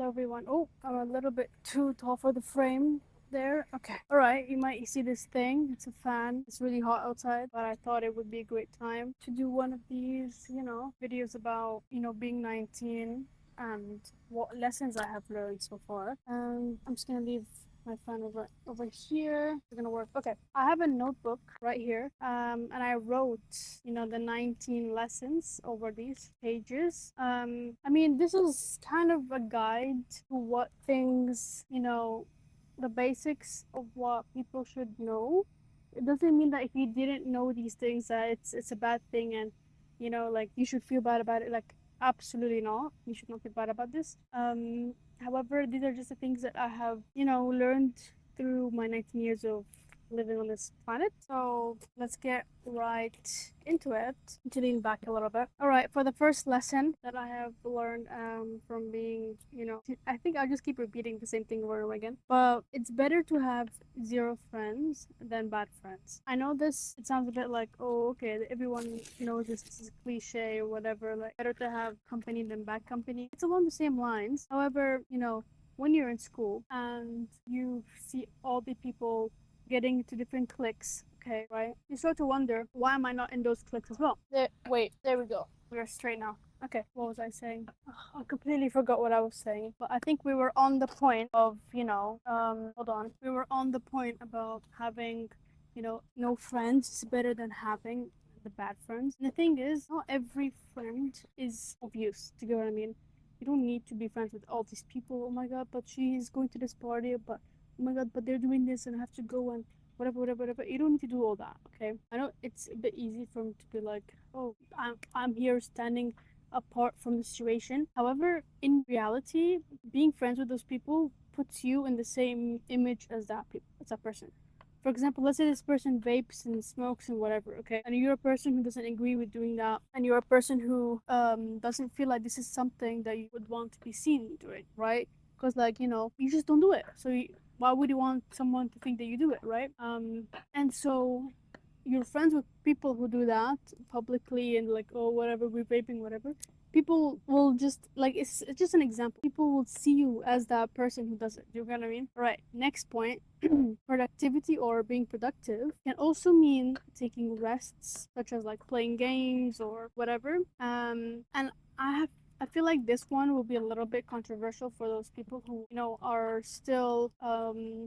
Hello everyone. Oh, I'm a little bit too tall for the frame there. Okay. All right. You might see this thing. It's a fan. It's really hot outside, but I thought it would be a great time to do one of these, videos about, being 19 and what lessons I have learned so far. I'm just gonna leave my phone over here. We're gonna work. Okay. I have a notebook right here. And I wrote, the 19 lessons over these pages. I mean, this is kind of a guide to what things, the basics of what people should know. It doesn't mean that if you didn't know these things that it's a bad thing and like you should feel bad about it. Like absolutely not. You should not feel bad about this. However, these are just the things that I have learned through my 19 years of living on this planet. So let's get right into it. To lean back a little bit. All right, for the first lesson that I have learned from being, I think I'll just keep repeating the same thing over and over again. But it's better to have zero friends than bad friends. I know this. It sounds a bit like, oh, okay, everyone knows this is a cliche or whatever. Like better to have company than bad company. It's along the same lines. However, when you're in school and you see all the people getting into different cliques, okay, right? You start to wonder, why am I not in those cliques as well? Wait, there we go. We're straight now. Okay, what was I saying? I completely forgot what I was saying. But I think we were on the point of, hold on. We were on the point about having, no friends is better than having the bad friends. And the thing is, not every friend is of use. Do you get what I mean? You don't need to be friends with all these people. Oh my god, but she's going to this party, but oh my god, but they're doing this and I have to go and whatever. You don't need to do all that, okay? I know it's a bit easy for me to be like, oh, I'm here standing apart from the situation. However, in reality, being friends with those people puts you in the same image as as that person. For example, let's say this person vapes and smokes and whatever, okay? And you're a person who doesn't agree with doing that, and you're a person who doesn't feel like this is something that you would want to be seen doing, right? Because like you just don't do it. So why would you want someone to think that you do it, right? And so you're friends with people who do that publicly and like, oh, whatever, we're vaping, whatever. People will just like it's just an example. People will see you as that person who does it. Do you get what I mean? Right. Next point. Productivity or being productive can also mean taking rests, such as like playing games or whatever. And I feel like this one will be a little bit controversial for those people who, are still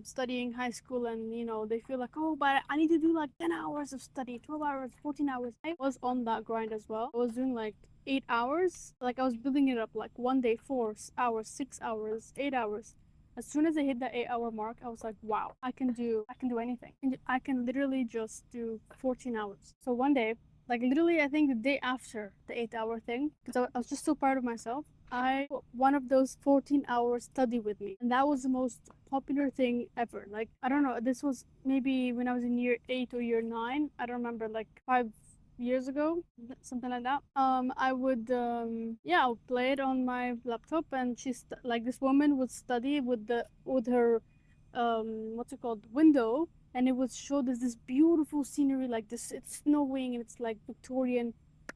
studying high school and, they feel like, oh, but I need to do like 10 hours of study, 12 hours, 14 hours. I was on that grind as well. I was doing like 8 hours. Like I was building it up like one day, 4 hours, 6 hours, 8 hours. As soon as I hit the 8 hour mark, I was like, wow, I can do anything. And I can literally just do 14 hours. So one day, like literally, I think the day after the 8 hour thing, because I was just so proud of myself. I put one of those 14 hour study with me, and that was the most popular thing ever. Like I don't know, this was maybe when I was in year 8 or year 9. I don't remember, like 5 years ago, something like that. I would yeah, I would play it on my laptop, and like this woman would study with her what's it called, window, and it would show this beautiful scenery, like this, it's snowing and it's like Victorian,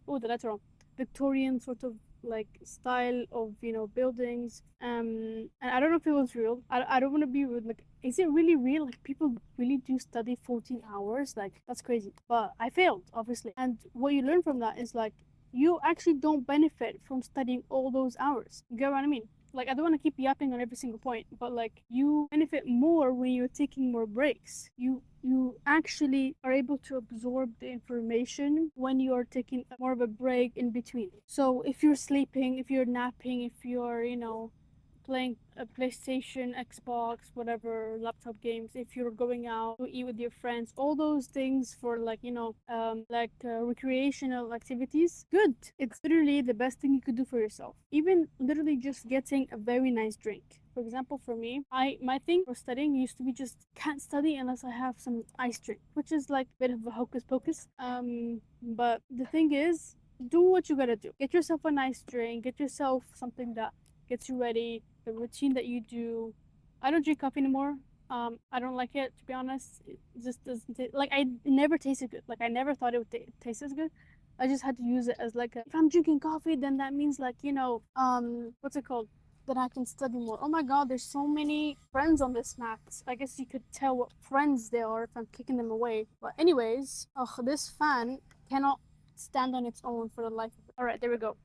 oh, the letter wrong, Victorian sort of like style of buildings. And I don't know if it was real. I don't want to be rude, like is it really real? Like people really do study 14 hours? Like that's crazy. But I failed, obviously. And what you learn from that is like you actually don't benefit from studying all those hours. You get what I mean? Like I don't want to keep yapping on every single point, but like you benefit more when you're taking more breaks. You actually are able to absorb the information when you are taking more of a break in between. So if you're sleeping, if you're napping, if you're playing a PlayStation, Xbox, whatever, laptop games, if you're going out to eat with your friends, all those things for like, recreational activities, good. It's literally the best thing you could do for yourself. Even literally just getting a very nice drink. For example, for me, my thing for studying used to be just can't study unless I have some ice drink, which is like a bit of a hocus pocus. But the thing is, do what you gotta do. Get yourself a nice drink. Get yourself something that gets you ready, the routine that you do. I don't drink coffee anymore. I don't like it, to be honest. It just doesn't like I it never tasted good. Like I never thought it would taste as good. I just had to use it as like if I'm drinking coffee, then that means like what's it called? then I can study more. Oh my god, there's so many friends on this map. I guess you could tell what friends they are if I'm kicking them away. But anyways, this fan cannot stand on its own for the life of it. Alright, there we go.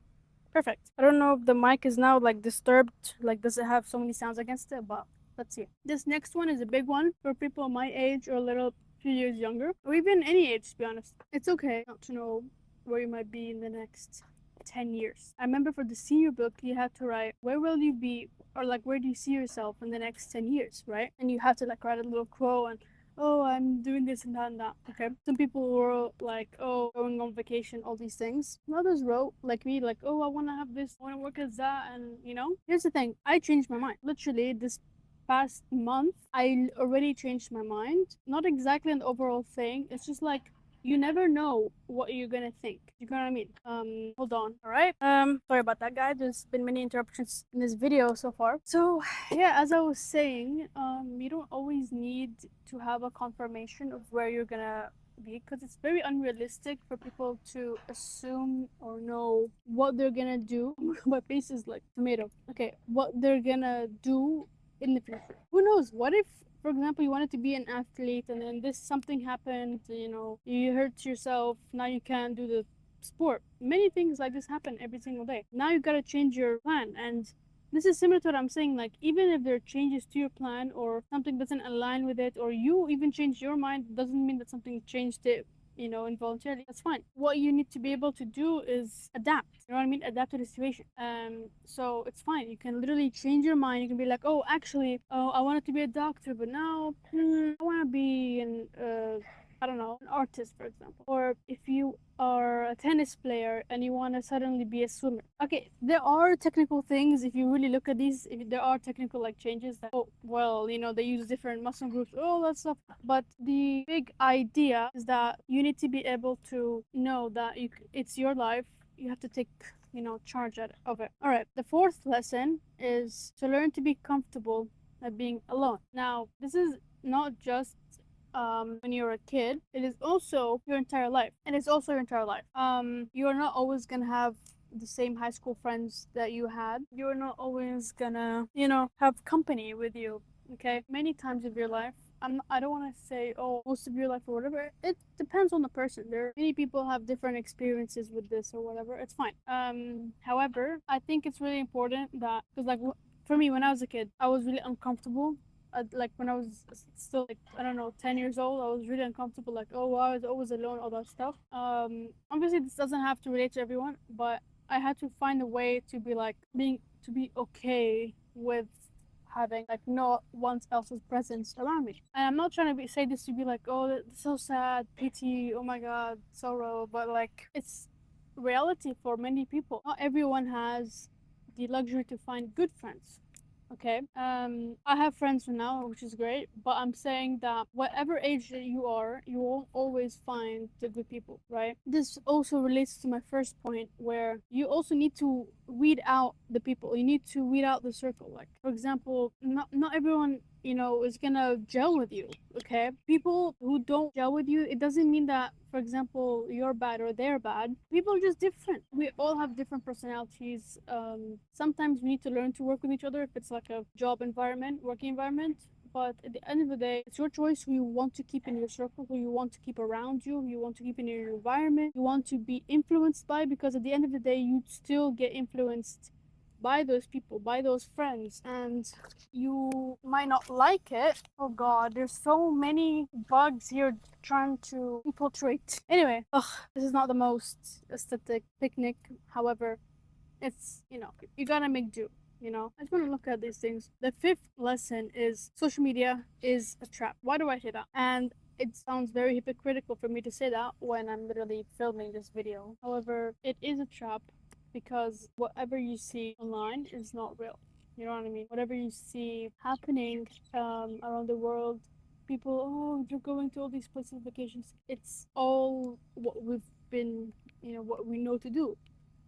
Perfect. I don't know if the mic is now like disturbed, like does it have so many sounds against it, but let's see. This next one is a big one for people my age or a little few years younger, or even any age to be honest. It's okay not to know where you might be in the next 10 years. I remember for the senior book you had to write where will you be, or like where do you see yourself in the next 10 years, right? And you have to like write a little quote and oh, I'm doing this and that and that. Okay. Some people were like, oh, going on vacation, all these things. Others wrote, like me, like, oh, I want to have this, I want to work as that. And, you know, here's the thing. I changed my mind. Literally, this past month, I already changed my mind. Not exactly an overall thing. It's just like, you never know what you're gonna think. You know what I mean? Hold on. All right. Sorry about that, guys. There's been many interruptions in this video so far. So, yeah, as I was saying, you don't always need to have a confirmation of where you're gonna be because it's very unrealistic for people to assume or know what they're gonna do. My face is like tomato. Okay, what they're gonna do in the future. Who knows? What if, for example, you wanted to be an athlete and then this something happened, you know, you hurt yourself, now you can't do the sport. Many things like this happen every single day. Now you gotta change your plan, and this is similar to what I'm saying. Like, even if there are changes to your plan or something doesn't align with it, or you even change your mind, doesn't mean that something changed it, you know, involuntarily. That's fine. What you need to be able to do is adapt. You know what I mean? Adapt to the situation. So it's fine. You can literally change your mind. You can be like, oh, actually, oh, I wanted to be a doctor, but now I want to be an I don't know, an artist, for example. Or if you are a tennis player and you want to suddenly be a swimmer. Okay, there are technical things. If you really look at these, if there are technical like changes that, oh, well, you know, they use different muscle groups, all that stuff. But the big idea is that you need to be able to know that it's your life. You have to take, you know, charge of it. All right, the fourth lesson is to learn to be comfortable at being alone. Now, this is not just when you're a kid, it is also your entire life, and it's also your entire life. You're not always gonna have the same high school friends that you had. You're not always gonna, you know, have company with you. Okay, many times of your life. I don't want to say, oh, most of your life or whatever. It depends on the person. Many people have different experiences with this or whatever. It's fine. However, I think it's really important that, because like for me, when I was a kid, I was really uncomfortable. Like when I was still like, I don't know, 10 years old, I was really uncomfortable, like, oh, I was always alone, all that stuff. Obviously this doesn't have to relate to everyone, but I had to find a way to be like to be okay with having like no one else's presence around me. And I'm not trying to say this to be like, oh, that's so sad, pity, oh my god, sorrow, but like it's reality for many people. Not everyone has the luxury to find good friends. Okay. I have friends now, which is great, but I'm saying that whatever age that you are, you won't always find the good people, right? This also relates to my first point, where you also need to weed out the people. You need to weed out the circle. Like, for example, not everyone, you know, is gonna gel with you. Okay, people who don't gel with you, it doesn't mean that, for example, you're bad or they're bad. People are just different. We all have different personalities. Sometimes we need to learn to work with each other if it's like a job environment, working environment. But at the end of the day, it's your choice who you want to keep in your circle, who you want to keep around you, who you want to keep in your environment, you want to be influenced by, because at the end of the day, you still get influenced by those people, by those friends, and you might not like it. Oh god, there's so many bugs here trying to infiltrate. Anyway, this is not the most aesthetic picnic. However, it's, you know, you gotta make do. You know, I just want to look at these things. The fifth lesson is social media is a trap. Why do I say that? And it sounds very hypocritical for me to say that when I'm literally filming this video. However, it is a trap because whatever you see online is not real. You know what I mean? Whatever you see happening around the world, people, oh, you're going to all these places, vacations. It's all what we've been, you know, what we know to do.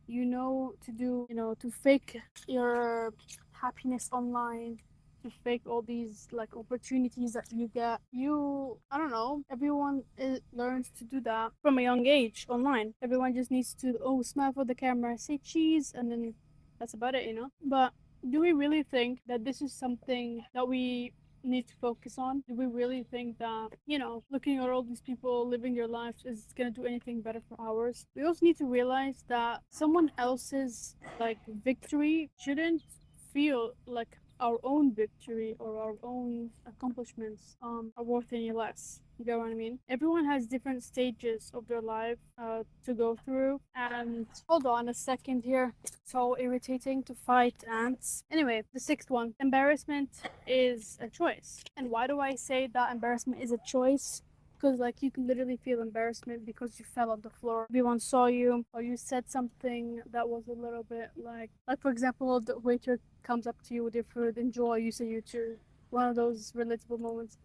You know to do, you know, to fake your happiness online, to fake all these like opportunities that you get. I don't know, everyone learns to do that from a young age online. Everyone just needs to, oh, smile for the camera, say cheese, and then that's about it, you know. But do we really think that this is something that we need to focus on? Do we really think that, looking at all these people living their lives is going to do anything better for ours? We also need to realize that someone else's like victory shouldn't feel like our own victory or our own accomplishments are worth any less. You get what I mean? Everyone has different stages of their life to go through. And hold on a second here. So irritating to fight ants. Anyway, the sixth one, embarrassment is a choice. And why do I say that embarrassment is a choice? Because like you can literally feel embarrassment because you fell on the floor, everyone saw you, or you said something that was a little bit like for example, the waiter comes up to you with your food, enjoy, you say you too. One of those relatable moments.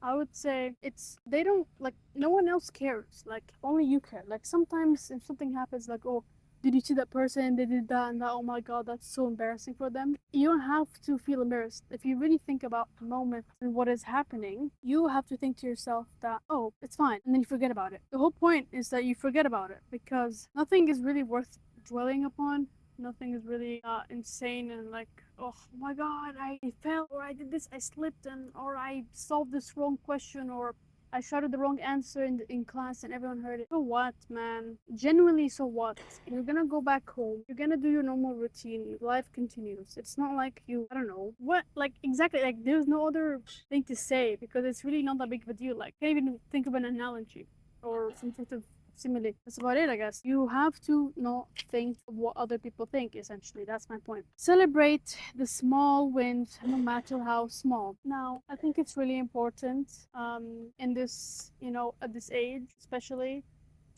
I would say it's they don't like no one else cares. Like only you care. Like sometimes if something happens, like, oh, did you see that person? They did that and that. Oh my god, that's so embarrassing for them. You don't have to feel embarrassed. If you really think about the moment and what is happening, you have to think to yourself that, oh, it's fine, and then you forget about it. The whole point is that you forget about it because nothing is really worth dwelling upon. Nothing is really insane and like, oh my god, I fell, or I did this, I slipped, and or I solved this wrong question, or I shouted the wrong answer in class and everyone heard it. So what, man? Genuinely, so what? You're gonna go back home. You're gonna do your normal routine. Life continues. It's not like you, I don't know. What, like, exactly, like, there's no other thing to say because it's really not that big of a deal. Like, can't even think of an analogy or some sort of simile. That's about it, I guess. You have to not think of what other people think, essentially. That's my point. Celebrate the small wins, no matter how small. Now, I think it's really important in this, at this age, especially,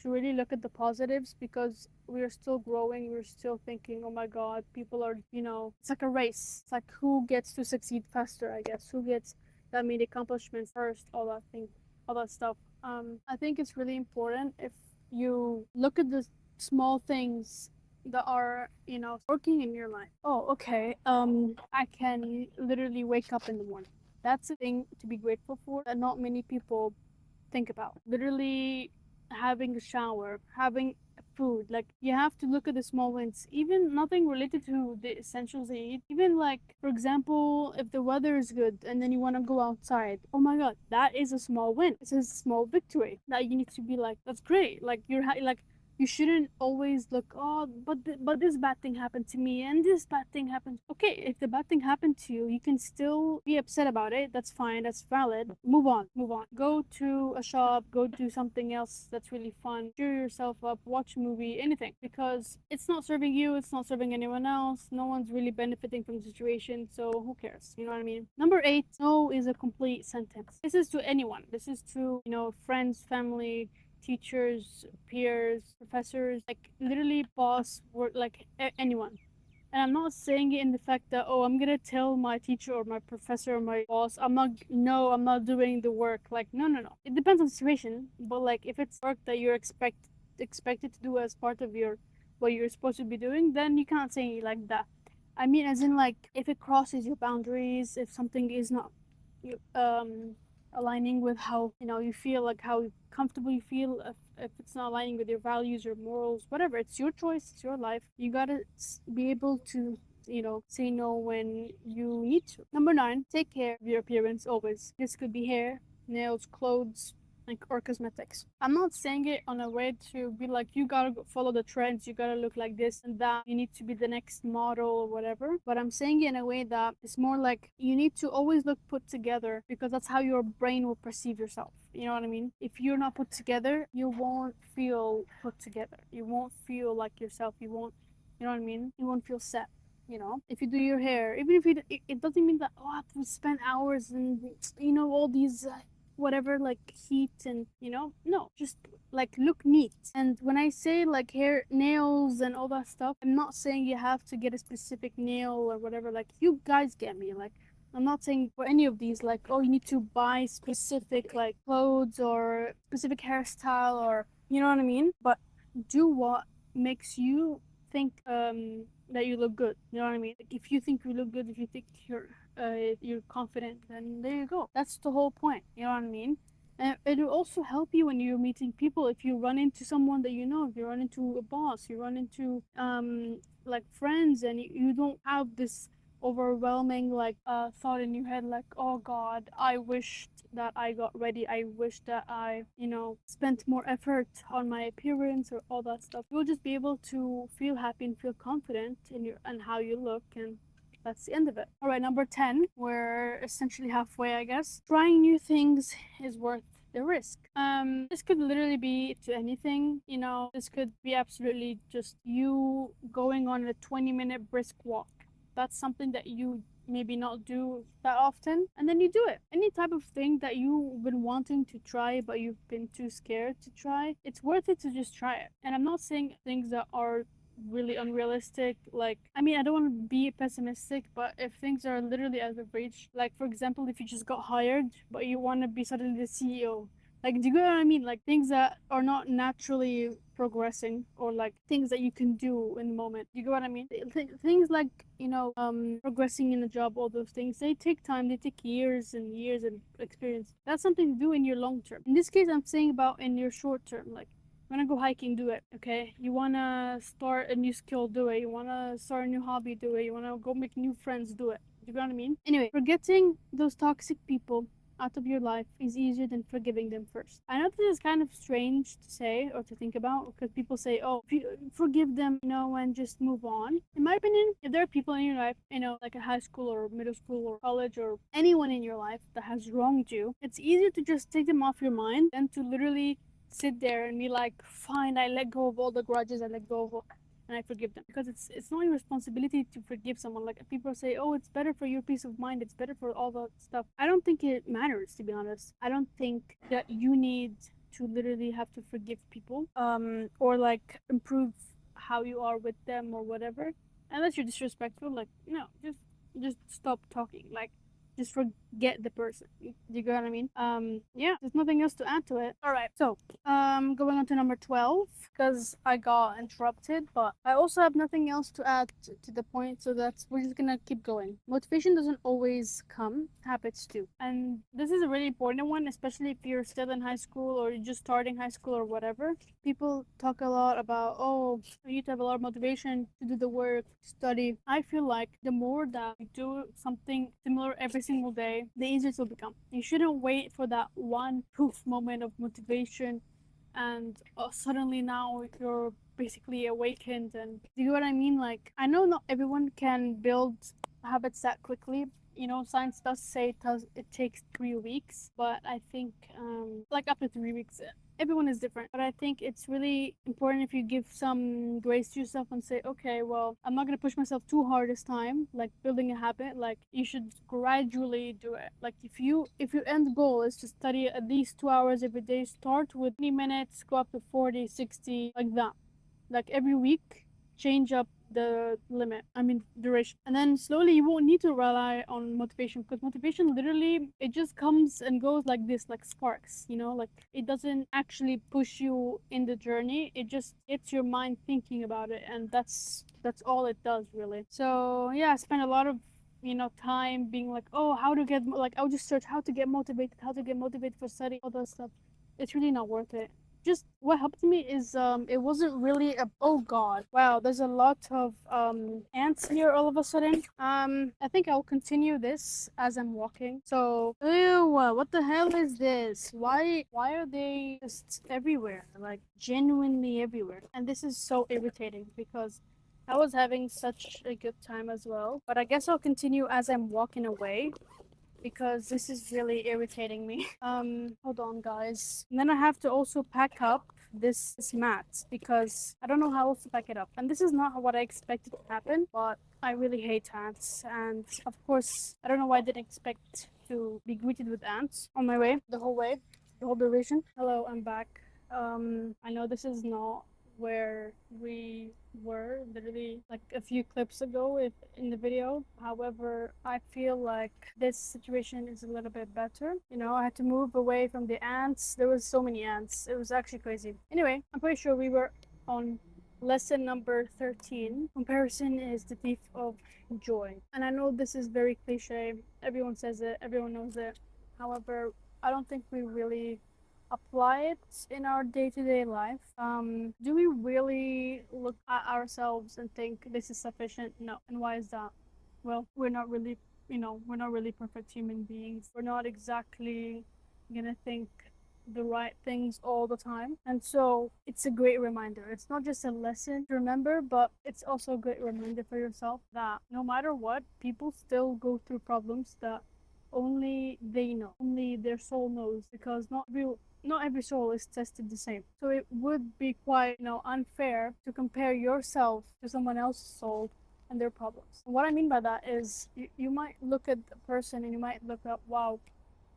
to really look at the positives because we're still growing. We're still thinking, oh my God, people are, it's like a race. It's like who gets to succeed faster, I guess. Who gets that many accomplishments first, all that thing, all that stuff. I think it's really important if you look at the small things that are, working in your life. Oh, okay. I can literally wake up in the morning. That's a thing to be grateful for that not many people think about. Literally having a shower, having food. Like you have to look at the small wins, even nothing related to the essentials they eat. Even like, for example, if the weather is good and then you want to go outside, oh my god, that is a small win. It's a small victory that you need to be like, that's great. Like like you shouldn't always look, oh, but this bad thing happened to me and this bad thing happened. Okay, if the bad thing happened to you, you can still be upset about it. That's fine. That's valid. Move on. Move on. Go to a shop. Go do something else that's really fun. Cheer yourself up. Watch a movie. Anything. Because it's not serving you. It's not serving anyone else. No one's really benefiting from the situation. So who cares? You know what I mean? Number 8. No is a complete sentence. This is to anyone. This is to, friends, family, teachers, peers, professors, like literally boss, work, like anyone. And I'm not saying it in the fact that, oh, I'm gonna tell my teacher or my professor or my boss, no, I'm not doing the work. Like, no, no, no. It depends on the situation, but like if it's work that you're expected to do as part of your what you're supposed to be doing, then you can't say it like that. I mean, as in like if it crosses your boundaries, if something is not aligning with how you feel, like how comfortable you feel, if it's not aligning with your values or morals, whatever, it's your choice, it's your life. You gotta be able to say no when you need to. Number 9, take care of your appearance always. This could be hair, nails, clothes, like, or cosmetics. I'm not saying it on a way to be like you gotta follow the trends, you gotta look like this and that, you need to be the next model or whatever. But I'm saying it in a way that it's more like you need to always look put together because that's how your brain will perceive yourself. You know what I mean? If you're not put together, you won't feel put together. You won't feel like yourself. You won't, you know what I mean? You won't feel set. If you do your hair, even if it doesn't mean that, oh, I have to spend hours and all these whatever, like heat and no, just like look neat. And when I say like hair, nails and all that stuff, I'm not saying you have to get a specific nail or whatever. Like, you guys get me. Like, I'm not saying for any of these like, oh, you need to buy specific like clothes or specific hairstyle, or you know what I mean. But do what makes you think that you look good. You know what I mean? Like, if you think you look good, if you think you're confident, then there you go. That's the whole point. You know what I mean? And it'll also help you when you're meeting people. If you run into someone that if you run into a boss, you run into like friends, and you don't have this overwhelming like thought in your head, like, oh god, I wished that I got ready, I wish that I, spent more effort on my appearance or all that stuff. You'll just be able to feel happy and feel confident in your and how you look, and that's the end of it. All right, number 10. We're essentially halfway, I guess. Trying new things is worth the risk. This could literally be to anything, this could be absolutely just you going on a 20-minute brisk walk. That's something that you maybe not do that often, and then you do it. Any type of thing that you've been wanting to try but you've been too scared to try, it's worth it to just try it. And I'm not saying things that are really unrealistic, like, I mean, I don't want to be pessimistic, but if things are literally out of reach, like for example, if you just got hired but you want to be suddenly the CEO, like, do you get what I mean? Like things that are not naturally progressing, or like things that you can do in the moment. Do you get what I mean? Things like, progressing in a job, all those things, they take time, they take years and years and experience. That's something to do in your long term. In this case, I'm saying about in your short term, like, you wanna go hiking, do it, okay? You wanna start a new skill, do it. You wanna start a new hobby, do it. You wanna go make new friends, do it. Do you know what I mean? Anyway, forgetting those toxic people out of your life is easier than forgiving them first. I know this is kind of strange to say or to think about, because people say, oh, if you forgive them, and just move on. In my opinion, if there are people in your life, like in high school or middle school or college or anyone in your life that has wronged you, it's easier to just take them off your mind than to literally sit there and be like, fine, I let go of all the grudges, I let go of all, and I forgive them. Because it's not your responsibility to forgive someone. Like, people say, oh, it's better for your peace of mind, it's better for all that stuff. I don't think it matters, to be honest. I don't think that you need to literally have to forgive people, or like improve how you are with them or whatever. Unless you're disrespectful, like, no, just stop talking. Like, just forget the person. You get what I mean? Yeah, there's nothing else to add to it. All right, so going on to number 12, because I got interrupted, but I also have nothing else to add to the point, so we're just gonna keep going. Motivation doesn't always come, habits do. And this is a really important one, especially if you're still in high school or you're just starting high school or whatever. People talk a lot about, oh, you need to have a lot of motivation to do the work, to study. I feel like the more that you do something similar every single day, the easier it will become. You shouldn't wait for that one poof moment of motivation and suddenly now you're basically awakened. And do you know what I mean? Like, I know not everyone can build habits that quickly. Science does say it takes 3 weeks, but I think like up to 3 weeks. Everyone is different, but I think it's really important if you give some grace to yourself and say, okay, well, I'm not going to push myself too hard this time. Like, building a habit, like, you should gradually do it. Like, if your end goal is to study at least 2 hours every day, start with 20 minutes, go up to 40, 60, like that. Like, every week, change up the limit, I mean duration, and then slowly you won't need to rely on motivation, because motivation literally, it just comes and goes like this, like sparks, like, it doesn't actually push you in the journey, it just gets your mind thinking about it, and that's all it does, really. So yeah, I spent a lot of time being like, oh, how to get, like, I would just search how to get motivated, for study, all that stuff. It's really not worth it. Just what helped me is it wasn't really a, oh god, wow, there's a lot of ants here all of a sudden. I think I'll continue this as I'm walking. So, ew, what the hell is this? Why are they just everywhere, like genuinely everywhere? And this is so irritating, because I was having such a good time as well, but I guess I'll continue as I'm walking away, because this is really irritating me. Hold on, guys. And then I have to also pack up this mat, because I don't know how else to pack it up. And this is not what I expected to happen, but I really hate ants. And of course, I don't know why I didn't expect to be greeted with ants on my way, the whole duration. Hello, I'm back. I know this is not where we were literally like a few clips ago in the video. However, I feel like this situation is a little bit better. I had to move away from the ants. There was so many ants. It was actually crazy. Anyway, I'm pretty sure we were on lesson number 13. Comparison is the thief of joy. And I know this is very cliche. Everyone says it. Everyone knows it. However, I don't think we really apply it in our day-to-day life. Do we really look at ourselves and think this is sufficient? No. And why is that? well, we're not really, we're not really perfect human beings. We're not exactly gonna think the right things all the time. And so it's a great reminder. It's not just a lesson to remember, but it's also a great reminder for yourself that no matter what, people still go through problems that only they know, only their soul knows, because not every soul is tested the same. So it would be quite, unfair to compare yourself to someone else's soul and their problems. And what I mean by that is you might look at the person and you might look up, wow,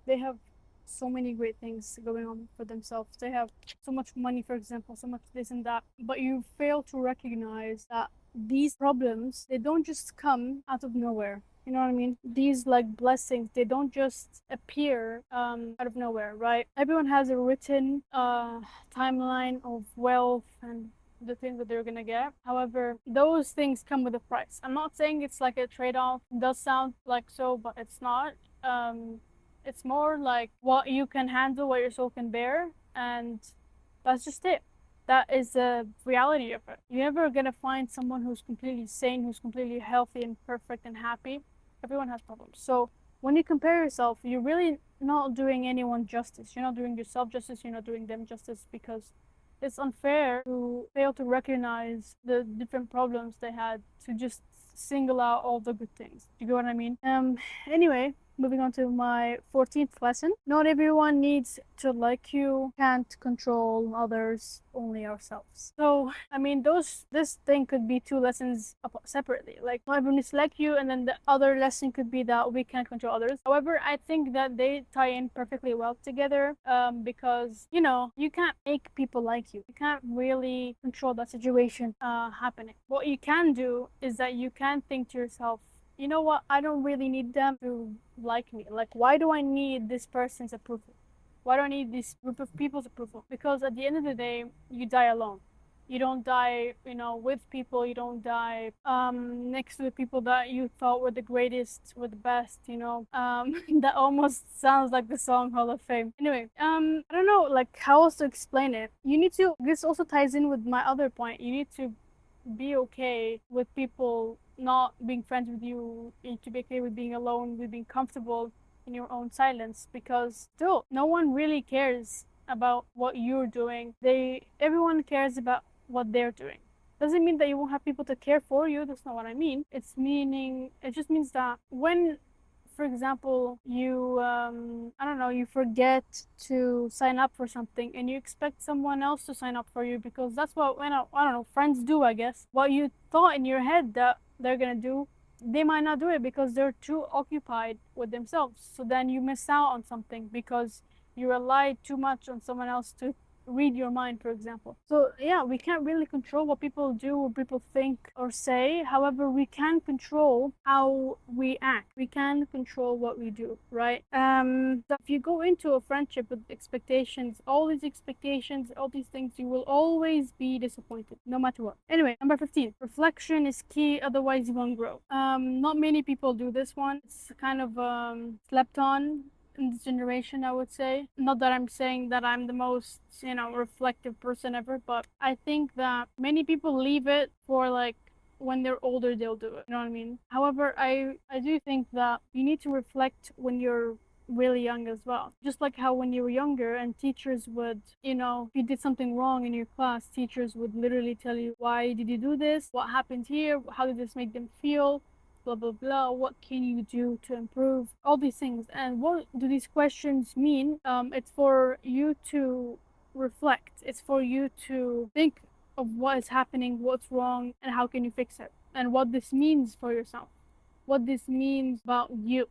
they have so many great things going on for themselves. They have so much money, for example, so much this and that. But you fail to recognize that these problems, they don't just come out of nowhere. You know what I mean? These like blessings, they don't just appear out of nowhere, right? Everyone has a written timeline of wealth and the things that they're gonna get. However, those things come with a price. I'm not saying it's like a trade-off. It does sound like so, but it's not. It's more like what you can handle, what your soul can bear, and that's just it. That is the reality of it. You're never gonna find someone who's completely sane, who's completely healthy and perfect and happy. Everyone has problems. So when you compare yourself, you're really not doing anyone justice. You're not doing yourself justice, you're not doing them justice, because it's unfair to fail to recognize the different problems they had to just single out all the good things. Do you get what I mean? Anyway, moving on to my 14th lesson. Not everyone needs to like you. Can't control others, only ourselves. So, I mean, this thing could be two lessons separately. Like, not everyone needs to like you, and then the other lesson could be that we can't control others. However, I think that they tie in perfectly well together, because, you can't make people like you. You can't really control that situation happening. What you can do is that you can think to yourself, you know what, I don't really need them to like me. Like, why do I need this person's approval? Why do I need this group of people's approval? Because at the end of the day, you die alone. You don't die, with people. You don't die next to the people that you thought were the greatest, were the best, that almost sounds like the song Hall of Fame. Anyway, I don't know, like, how else to explain it. This also ties in with my other point. You need to be okay with people not being friends with you. You need to be okay with being alone, with being comfortable in your own silence, because still no one really cares about what you're doing. Everyone cares about what they're doing. Doesn't mean that you won't have people to care for you. That's not what I mean. It just means that when, for example, you I don't know, you forget to sign up for something and you expect someone else to sign up for you, because that's what, I don't know, friends do, I guess. What you thought in your head that they're gonna do, they might not do it because they're too occupied with themselves. So then you miss out on something because you relied too much on someone else to read your mind, for example. So yeah, we can't really control what people do or people think or say. However, we can control how we act. We can control what we do, right? So if you go into a friendship with expectations, all these expectations, all these things, you will always be disappointed, no matter what. Anyway, number 15, reflection is key, otherwise you won't grow. Not many people do this one. It's kind of slept on in this generation, I would say. Not that I'm saying that I'm the most, reflective person ever, but I think that many people leave it for, like, when they're older they'll do it. You know what I mean? However, I do think that you need to reflect when you're really young as well. Just like how when you were younger and teachers would, if you did something wrong in your class, teachers would literally tell you, why did you do this? What happened here? How did this make them feel? Blah blah blah, what can you do to improve, all these things. And what do these questions mean? It's for you to reflect. It's for you to think of what is happening, what's wrong, and how can you fix it, and what this means for yourself, what this means about you.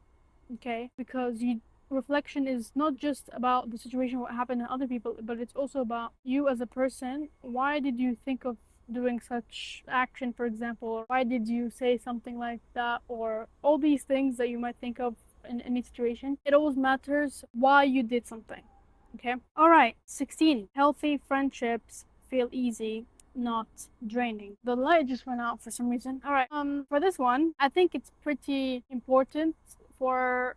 Okay, because reflection is not just about the situation, what happened to other people, but it's also about you as a person. Why did you think of doing such action, for example? Or why did you say something like that? Or all these things that you might think of in any situation. It always matters why you did something. Okay. All right. 16. Healthy friendships feel easy, not draining. The light just went out for some reason. All right. For this one, I think it's pretty important for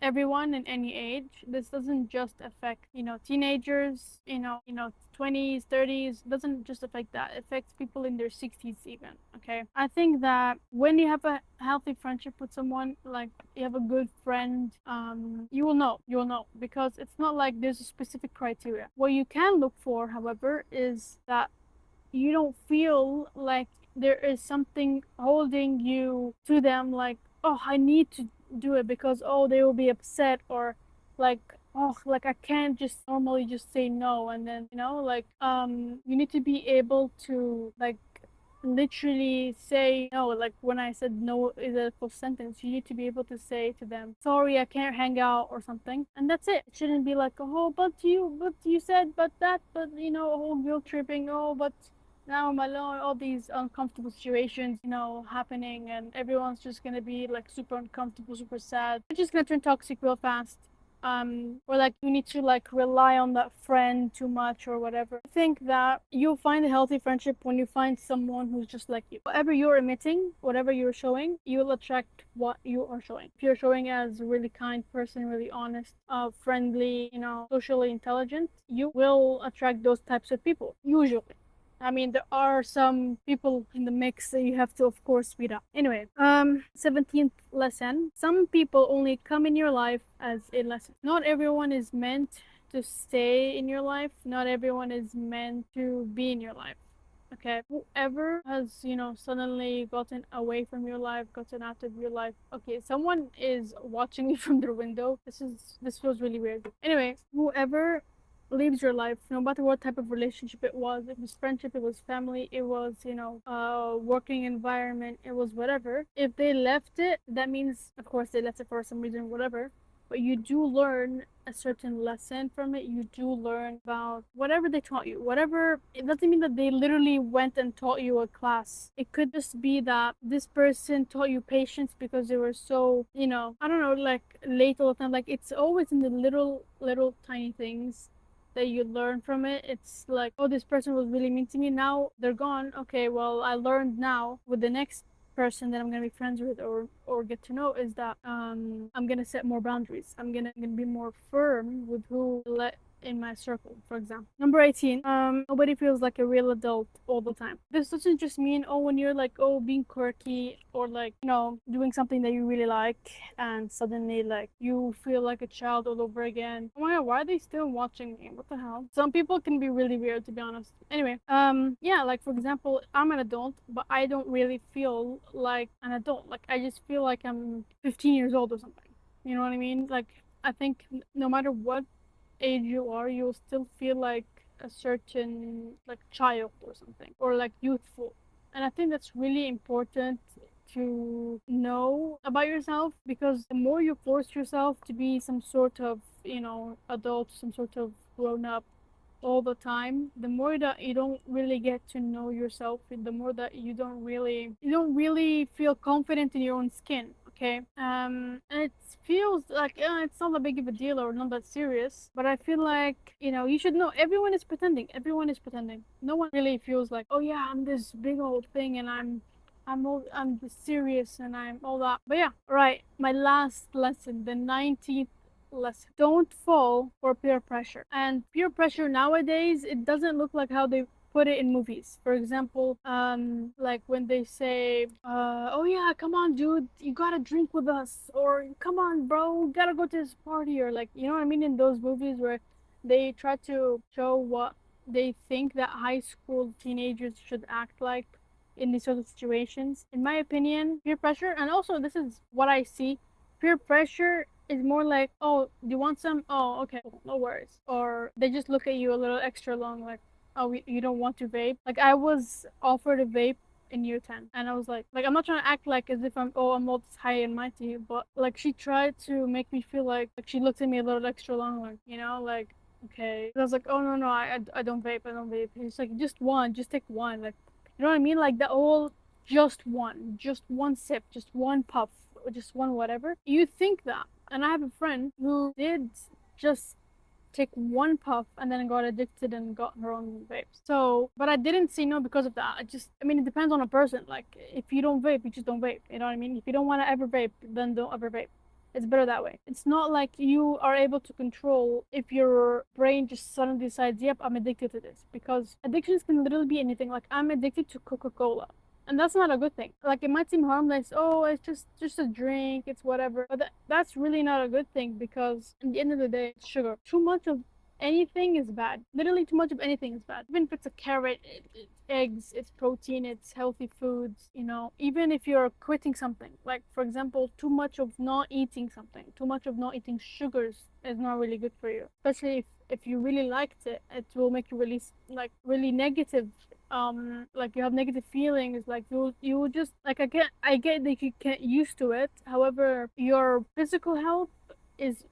everyone in any age. This doesn't just affect, teenagers, 20s, 30s. It doesn't just affect that. It affects people in their 60s even, okay? I think that when you have a healthy friendship with someone, like you have a good friend, you will know. You will know because it's not like there's a specific criteria. What you can look for, however, is that you don't feel like there is something holding you to them, like, oh, I need to do it because, oh, they will be upset, or like, oh, like I can't just normally just say no. And then, like, you need to be able to, like, literally say no. Like when I said no is a full sentence, you need to be able to say to them, sorry, I can't hang out or something, and that's it. It shouldn't be like, oh, but you said, but that, but whole guilt tripping, oh, but now I'm alone, all these uncomfortable situations, happening, and everyone's just gonna be like super uncomfortable, super sad. It's just gonna turn toxic real fast. Or like you need to like rely on that friend too much or whatever. I think that you'll find a healthy friendship when you find someone who's just like you. Whatever you're emitting, whatever you're showing, you'll attract what you are showing. If you're showing as a really kind person, really honest, friendly, socially intelligent, you will attract those types of people, usually. I mean, there are some people in the mix that you have to, of course, speed up. Anyway, 17th lesson. Some people only come in your life as a lesson. Not everyone is meant to stay in your life. Not everyone is meant to be in your life. Okay, whoever has, suddenly gotten away from your life, gotten out of your life. Okay, someone is watching me from their window. This feels really weird. Anyway, whoever leaves your life, no matter what type of relationship it was, it was friendship, it was family, it was, working environment, it was whatever. If they left it, that means, of course, they left it for some reason, whatever. But you do learn a certain lesson from it. You do learn about whatever they taught you. Whatever, it doesn't mean that they literally went and taught you a class. It could just be that this person taught you patience because they were so, I don't know, like late all the time. Like it's always in the little tiny things that you learn from it. It's like, oh, this person was really mean to me. Now they're gone. Okay, well, I learned now with the next person that I'm gonna be friends with or get to know is that I'm gonna set more boundaries. I'm gonna be more firm with who I let in my circle, for example. Number 18, nobody feels like a real adult all the time. This doesn't just mean, oh, when you're like, oh, being quirky or like, doing something that you really like and suddenly like you feel like a child all over again. Oh my god, why are they still watching me? What the hell? Some people can be really weird, to be honest. Anyway, yeah, like for example, I'm an adult, but I don't really feel like an adult. Like I just feel like I'm 15 years old or something. You know what I mean? Like I think no matter what age you are, you'll still feel like a certain like child or something, or like youthful. And I think that's really important to know about yourself, because the more you force yourself to be some sort of, adult, some sort of grown up all the time, the more that you don't really get to know yourself, the more that you don't really feel confident in your own skin. Okay, and it feels like it's not that big of a deal or not that serious, but I feel like you should know everyone is pretending. Everyone is pretending. No one really feels like, oh yeah, I'm this big old thing and I'm this serious and I'm all that. But yeah, right. My last lesson, the 19th lesson. Don't fall for peer pressure. And peer pressure nowadays, it doesn't look like how they put it in movies. For example, like when they say, oh yeah, come on, dude, you gotta drink with us, or come on, bro, we gotta go to this party, or like, you know what I mean, in those movies where they try to show what they think that high school teenagers should act like in these sort of situations. In my opinion, peer pressure, and also this is what I see, peer pressure is more like, oh, do you want some? Oh, okay, cool, no worries. Or they just look at you a little extra long, like, oh, you don't want to vape. Like I was offered a vape in year 10, and I was like I'm not trying to act like as if I'm all this high and mighty, but like she tried to make me feel like she looked at me a little extra long, like, like, okay. And I was like, oh no, I don't vape, I don't vape. He's like, just one, just take one, like, you know what I mean, like the whole just one sip, just one puff, or just one whatever. You think that. And I have a friend who did just take one puff and then got addicted and got her own vape. So, but I didn't say no because of that. I mean, it depends on a person. Like, if you don't vape, you just don't vape. You know what I mean? If you don't want to ever vape, then don't ever vape. It's better that way. It's not like you are able to control if your brain just suddenly decides, yep, I'm addicted to this. Because addictions can literally be anything. Like, I'm addicted to Coca-Cola. And that's not a good thing. Like, it might seem harmless. Oh, it's just a drink. It's whatever. But that's really not a good thing, because at the end of the day, it's sugar. Too much of anything is bad. Literally, too much of anything is bad. Even if it's a carrot, it's eggs, it's protein, it's healthy foods. Even if you're quitting something, like for example, too much of not eating something, too much of not eating sugars is not really good for you. Especially if you really liked it, it will make you really like really negative. Like, you have negative feelings, like you just like, I get that you get used to it. However, your physical health is